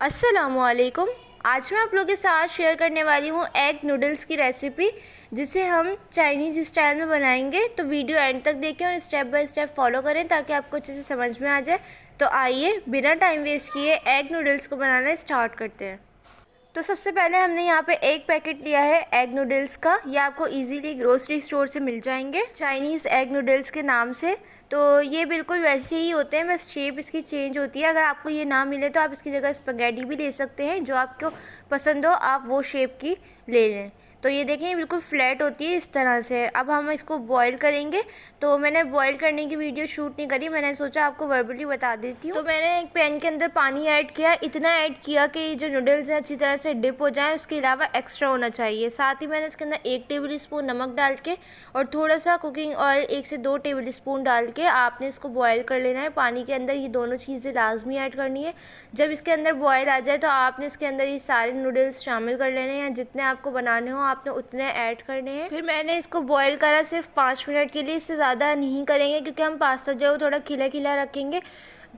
अस्सलामुअलैकुम। आज मैं आप लोगों के साथ शेयर करने वाली हूँ एग नूडल्स की रेसिपी, जिसे हम चाइनीज़ स्टाइल में बनाएंगे। तो वीडियो एंड तक देखें और स्टेप बाय स्टेप फॉलो करें ताकि आपको अच्छे से समझ में आ जाए। तो आइए बिना टाइम वेस्ट किए एग नूडल्स को बनाना स्टार्ट करते हैं। तो सबसे पहले हमने यहाँ पे एक पैकेट लिया है एग नूडल्स का। ये आपको इजीली ग्रोसरी स्टोर से मिल जाएंगे चाइनीज़ एग नूडल्स के नाम से। तो ये बिल्कुल वैसे ही होते हैं, बस शेप इसकी चेंज होती है। अगर आपको ये ना मिले तो आप इसकी जगह स्पगेटी भी ले सकते हैं, जो आपको पसंद हो आप वो शेप की ले लें। तो ये देखें, ये बिल्कुल फ्लैट होती है इस तरह से। अब हम इसको बॉईल करेंगे। तो मैंने बॉईल करने की वीडियो शूट नहीं करी, मैंने सोचा आपको वर्बली बता देती हूँ। तो मैंने एक पैन के अंदर पानी ऐड किया, इतना ऐड किया कि जो नूडल्स हैं अच्छी तरह से डिप हो जाएं, उसके अलावा एक्स्ट्रा होना चाहिए। साथ ही मैंने इसके अंदर 1 टेबल स्पून नमक डाल के और थोड़ा सा कुकिंग ऑयल 1 से 2 टेबल स्पून डाल के आपने इसको बॉयल कर लेना है पानी के अंदर। ये दोनों चीज़ें लाजमी ऐड करनी है। जब इसके अंदर बॉयल आ जाए तो आपने इसके अंदर ये सारे नूडल्स शामिल कर लेने हैं। जितने आपको बनाने हो आपने उतने ऐड करने हैं। फिर मैंने इसको बॉयल करा सिर्फ 5 मिनट के लिए, इससे ज़्यादा नहीं करेंगे क्योंकि हम पास्ता जो है वो थोड़ा खिला खिला रखेंगे।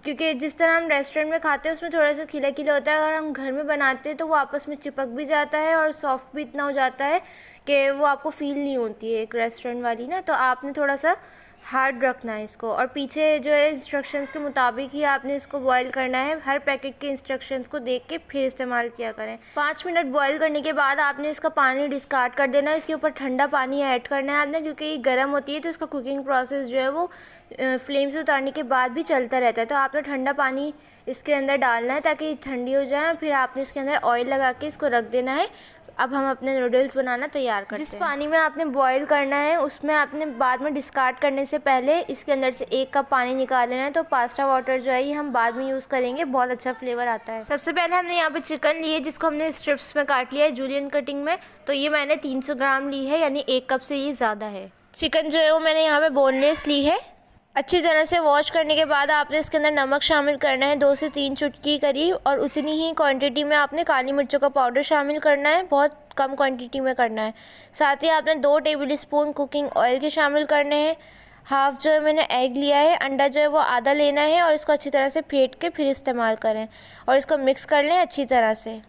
क्योंकि जिस तरह हम रेस्टोरेंट में खाते हैं उसमें थोड़ा सा खिला खिला होता है, अगर हम घर में बनाते हैं तो वो आपस में चिपक भी जाता है और सॉफ्ट भी इतना हो जाता है कि वो आपको फील नहीं होती है एक रेस्टोरेंट वाली ना। तो आपने थोड़ा सा हार्ड रखना है इसको, और पीछे जो है इंस्ट्रक्शंस के मुताबिक ही आपने इसको बॉईल करना है। हर पैकेट के इंस्ट्रक्शंस को देख के फिर इस्तेमाल किया करें। 5 मिनट बॉईल करने के बाद आपने इसका पानी डिस्कार्ड कर देना है। इसके ऊपर ठंडा पानी ऐड करना है आपने, क्योंकि ये गर्म होती है तो इसका कुकिंग प्रोसेस जो है वो फ्लेम से उतारने के बाद भी चलता रहता है। तो आपने ठंडा पानी इसके अंदर डालना है ताकि ठंडी हो जाए। फिर आपने इसके अंदर ऑयल लगा के इसको रख देना है। अब हम अपने नूडल्स बनाना तैयार करते हैं। जिस पानी में आपने बॉईल करना है उसमें आपने बाद में डिस्कार्ड करने से पहले इसके अंदर से 1 कप पानी निकाल लेना है। तो पास्ता वाटर जो है ये हम बाद में यूज़ करेंगे, बहुत अच्छा फ्लेवर आता है। सबसे पहले हमने यहाँ पे चिकन ली है, जिसको हमने स्ट्रिप्स में काट लिया है जूलियन कटिंग में। तो ये मैंने 300 ग्राम ली है, यानी 1 कप से ये ज़्यादा है। चिकन जो है वो मैंने यहाँ पे बोनलेस ली है। अच्छी तरह से वॉश करने के बाद आपने इसके अंदर नमक शामिल करना है 2 से 3 चुटकी करीब, और उतनी ही क्वांटिटी में आपने काली मिर्चों का पाउडर शामिल करना है, बहुत कम क्वांटिटी में करना है। साथ ही आपने 2 टेबल स्पून कुकिंग ऑयल के शामिल करने हैं। हाफ जो है मैंने एग लिया है, अंडा जो है वो आधा लेना है, और इसको अच्छी तरह से फेंट के फिर इस्तेमाल करें और इसको मिक्स कर लें अच्छी तरह से।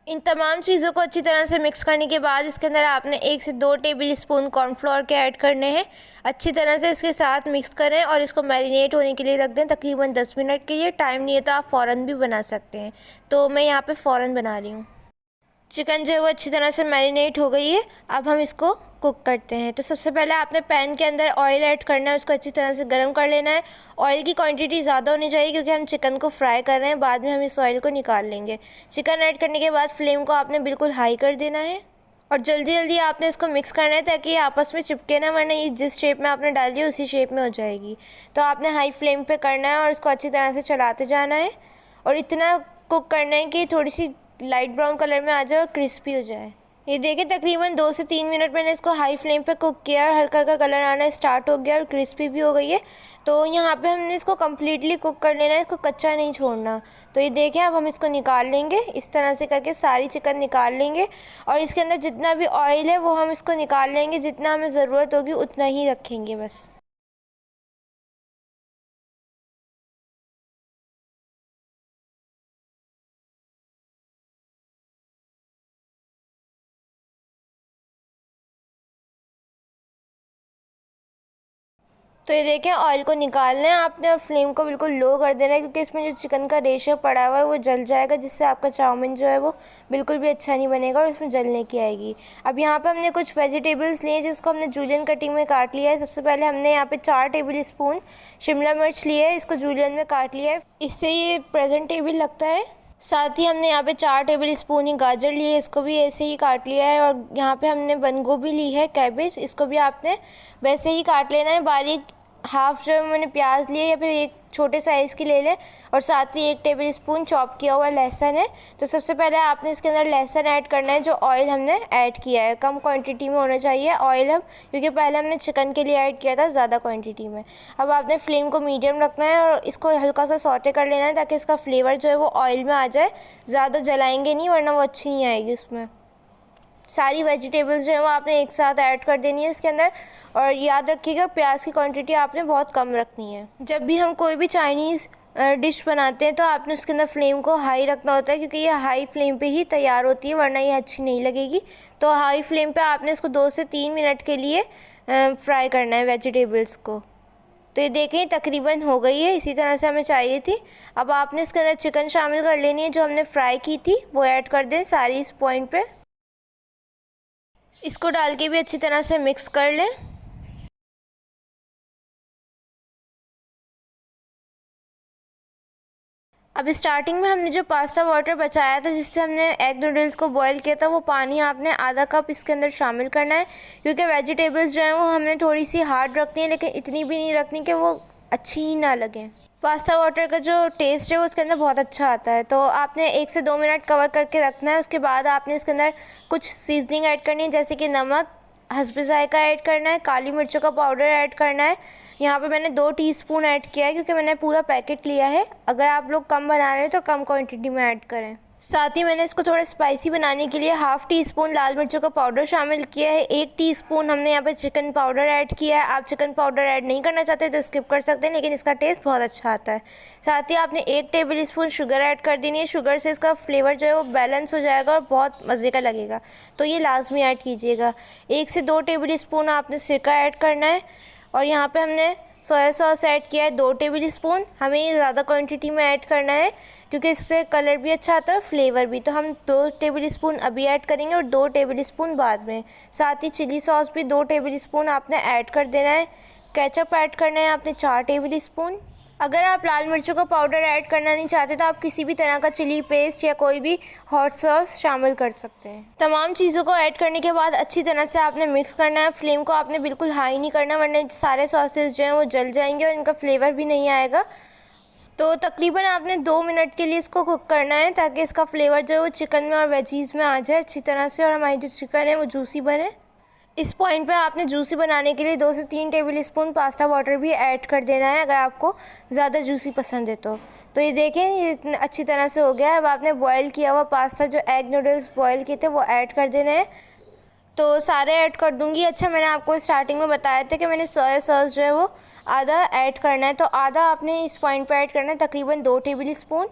इन तमाम चीज़ों को अच्छी तरह से मिक्स करने के बाद इसके अंदर आपने 1 से 2 टेबल स्पून कॉर्नफ्लोर के ऐड करने हैं। अच्छी तरह से इसके साथ मिक्स करें और इसको मैरिनेट होने के लिए रख दें तकरीबन 10 मिनट के लिए। टाइम नहीं है तो आप फ़ौरन भी बना सकते हैं, तो मैं यहाँ पे फ़ौरन बना रही हूँ। चिकन जो है वो अच्छी तरह से मैरिनेट हो गई है। अब हम इसको कुक करते हैं। तो सबसे पहले आपने पैन के अंदर ऑयल ऐड करना है, उसको अच्छी तरह से गर्म कर लेना है। ऑयल की क्वांटिटी ज़्यादा होनी चाहिए क्योंकि हम चिकन को फ्राई कर रहे हैं, बाद में हम इस ऑयल को निकाल लेंगे। चिकन ऐड करने के बाद फ्लेम को आपने बिल्कुल हाई कर देना है और जल्दी जल्दी आपने इसको मिक्स करना है ताकि ये आपस में चिपके ना, वरना ये जिस शेप में आपने डाली है उसी शेप में हो जाएगी। तो आपने हाई फ्लेम पे करना है और इसको अच्छी तरह से चलाते जाना है और इतना कुक करना है कि थोड़ी सी लाइट ब्राउन कलर में आ जाए और क्रिस्पी हो जाए। ये देखिए तकरीबन 2 से 3 मिनट मैंने इसको हाई फ्लेम पे कुक किया और हल्का हल्का कलर आना स्टार्ट हो गया और क्रिस्पी भी हो गई है। तो यहाँ पे हमने इसको कम्प्लीटली कुक कर लेना है, इसको कच्चा नहीं छोड़ना। तो ये देखें अब हम इसको निकाल लेंगे, इस तरह से करके सारी चिकन निकाल लेंगे और इसके अंदर जितना भी ऑयल है वो हम इसको निकाल लेंगे, जितना हमें ज़रूरत होगी उतना ही रखेंगे बस। तो ये देखें ऑयल को निकाल लें आपने और फ्लेम को बिल्कुल लो कर देना है, क्योंकि इसमें जो चिकन का रेशो पड़ा हुआ है वो जल जाएगा, जिससे आपका चाउमीन जो है वो बिल्कुल भी अच्छा नहीं बनेगा और इसमें जलने की आएगी। अब यहाँ पे हमने कुछ वेजिटेबल्स लिए जिसको हमने जूलियन कटिंग में काट लिया है। सबसे पहले हमने यहाँ पे 4 टेबल स्पून शिमला मिर्च लिए है, इसको जूलियन में काट लिया है, इससे ये प्रेजेंटेबल लगता है। साथ ही हमने यहाँ पे 4 टेबल स्पून ही गाजर लिए, इसको भी ऐसे ही काट लिया है। और यहाँ पे हमने बंद गोभी ली है, कैबेज, इसको भी आपने वैसे ही काट लेना है बारीक। हाफ जो मैंने प्याज लिए या फिर एक छोटे साइज़ की ले लें, और साथ ही 1 टेबल स्पून चॉप किया हुआ लहसुन है। तो सबसे पहले आपने इसके अंदर लहसुन ऐड करना है। जो ऑयल हमने ऐड किया है कम क्वांटिटी में होना चाहिए ऑयल, हम क्योंकि पहले हमने चिकन के लिए ऐड किया था ज़्यादा क्वांटिटी में। अब आपने फ्लेम को मीडियम रखना है और इसको हल्का सा सौटे कर लेना है ताकि इसका फ्लेवर जो है वो ऑयल में आ जाए। ज़्यादा जलाएंगे नहीं वरना वो अच्छी नहीं आएगी उसमें। सारी वेजिटेबल्स जो है वो आपने एक साथ ऐड कर देनी है इसके अंदर। और याद रखिएगा प्याज की क्वांटिटी आपने बहुत कम रखनी है। जब भी हम कोई भी चाइनीज़ डिश बनाते हैं तो आपने उसके अंदर फ्लेम को हाई रखना होता है, क्योंकि ये हाई फ्लेम पे ही तैयार होती है, वरना ये अच्छी नहीं लगेगी। तो हाई फ्लेम पे आपने इसको 2 से 3 मिनट के लिए फ्राई करना है वेजिटेबल्स को। तो ये देखें तकरीबन हो गई है, इसी तरह से हमें चाहिए थी। अब आपने इसके अंदर चिकन शामिल कर लेनी है जो हमने फ्राई की थी, वो ऐड कर दें सारी इस पॉइंट पे। इसको डाल के भी अच्छी तरह से मिक्स कर लें। अब स्टार्टिंग में हमने जो पास्ता वाटर बचाया था जिससे हमने एग नूडल्स को बॉईल किया था, वो पानी आपने आधा कप इसके अंदर शामिल करना है, क्योंकि वेजिटेबल्स जो हैं वो हमने थोड़ी सी हार्ड रखनी है, लेकिन इतनी भी नहीं रखनी कि वो अच्छी ही ना लगें। पास्ता वाटर का जो टेस्ट है वो उसके अंदर बहुत अच्छा आता है। तो आपने 1 से 2 मिनट कवर करके रखना है। उसके बाद आपने इसके अंदर कुछ सीजनिंग ऐड करनी है, जैसे कि नमक, हस्बे जायका ऐड करना है, काली मिर्चों का पाउडर ऐड करना है। यहाँ पे मैंने 2 टीस्पून ऐड किया है, क्योंकि मैंने पूरा पैकेट लिया है। अगर आप लोग कम बना रहे हैं तो कम क्वांटिटी में ऐड करें। साथ ही मैंने इसको थोड़ा स्पाइसी बनाने के लिए हाफ़ टी स्पून लाल मिर्चों का पाउडर शामिल किया है। 1 टीस्पून हमने यहाँ पे चिकन पाउडर ऐड किया है। आप चिकन पाउडर ऐड नहीं करना चाहते तो स्किप कर सकते हैं, लेकिन इसका टेस्ट बहुत अच्छा आता है। साथ ही आपने 1 टेबल स्पून शुगर ऐड कर देनी है। शुगर से इसका फ्लेवर जो है वो बैलेंस हो जाएगा और बहुत मज़े का लगेगा, तो ये लाजमी ऐड कीजिएगा। 1 से 2 टेबल स्पून आपने सिरका ऐड करना है। और यहाँ पर हमने सोया सॉस ऐड किया है 2 टेबल स्पून। हमें ये ज़्यादा क्वांटिटी में ऐड करना है, क्योंकि इससे कलर भी अच्छा आता है और फ्लेवर भी। तो हम 2 टेबल स्पून अभी ऐड करेंगे और 2 टेबल स्पून बाद में। साथ ही चिली सॉस भी 2 टेबल स्पून आपने ऐड कर देना है। केचप ऐड करना है आपने 4 टेबल स्पून। अगर आप लाल मिर्चों का पाउडर ऐड करना नहीं चाहते तो आप किसी भी तरह का चिली पेस्ट या कोई भी हॉट सॉस शामिल कर सकते हैं। तमाम चीज़ों को ऐड करने के बाद अच्छी तरह से आपने मिक्स करना है। फ्लेम को आपने बिल्कुल हाई नहीं करना, वरना सारे सॉसेस जो हैं वो जल जाएंगे और इनका फ्लेवर भी नहीं आएगा। तो तकरीबन आपने 2 मिनट के लिए इसको कुक करना है, ताकि इसका फ्लेवर जो है वो चिकन में और वेजीज़ में आ जाए अच्छी तरह से, और हमारी जो चिकन है वो जूसी बने। इस पॉइंट पे आपने जूसी बनाने के लिए 2 से 3 टेबल स्पून पास्ता वाटर भी ऐड कर देना है, अगर आपको ज़्यादा जूसी पसंद है तो ये देखें ये इतनी अच्छी तरह से हो गया है। अब आपने बॉयल किया हुआ पास्ता, जो एग नूडल्स बॉयल किए थे, वो ऐड कर देना है। तो सारे ऐड कर दूँगी। अच्छा, मैंने आपको स्टार्टिंग में बताया था कि मैंने सोया सॉस जो है वो आधा ऐड करना है, तो आधा आपने इस पॉइंट पे ऐड करना है, तकरीबन 2 टेबल स्पून।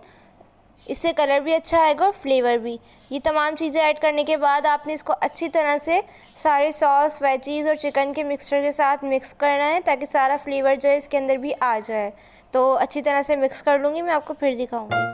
इससे कलर भी अच्छा आएगा और फ्लेवर भी। ये तमाम चीज़ें ऐड करने के बाद आपने इसको अच्छी तरह से सारे सॉस, वेजीज़ और चिकन के मिक्सचर के साथ मिक्स करना है, ताकि सारा फ्लेवर जो है इसके अंदर भी आ जाए। तो अच्छी तरह से मिक्स कर लूँगी, मैं आपको फिर दिखाऊँगी।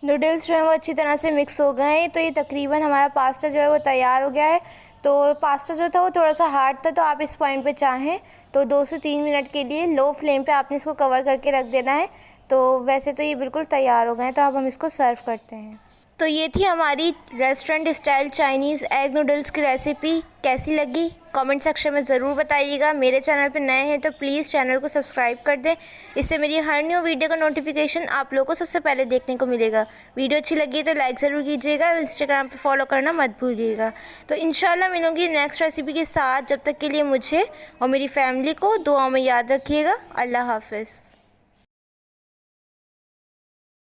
नूडल्स जो है वो अच्छी तरह से मिक्स हो गए हैं। तो ये तकरीबन हमारा पास्ता जो है वो तैयार हो गया है। तो पास्ता जो था वो थोड़ा सा हार्ड था, तो आप इस पॉइंट पे चाहें तो 2 से 3 मिनट के लिए लो फ्लेम पे आपने इसको कवर करके रख देना है। तो वैसे तो ये बिल्कुल तैयार हो गए हैं, तो अब हम इसको सर्व करते हैं। तो ये थी हमारी restaurant style Chinese egg noodles की रेसिपी। कैसी लगी कमेंट सेक्शन में ज़रूर बताइएगा। मेरे चैनल पे नए हैं तो प्लीज़ चैनल को सब्सक्राइब कर दें, इससे मेरी हर न्यू वीडियो का नोटिफिकेशन आप लोगों को सबसे पहले देखने को मिलेगा। वीडियो अच्छी लगी तो लाइक ज़रूर कीजिएगा और इंस्टाग्राम पे फॉलो करना मत भूलिएगा। तो इंशाल्लाह मिलूँगी नेक्स्ट रेसिपी के साथ। जब तक के लिए मुझे और मेरी फैमिली को दुआ में याद रखिएगा। अल्लाह हाफ़िज़।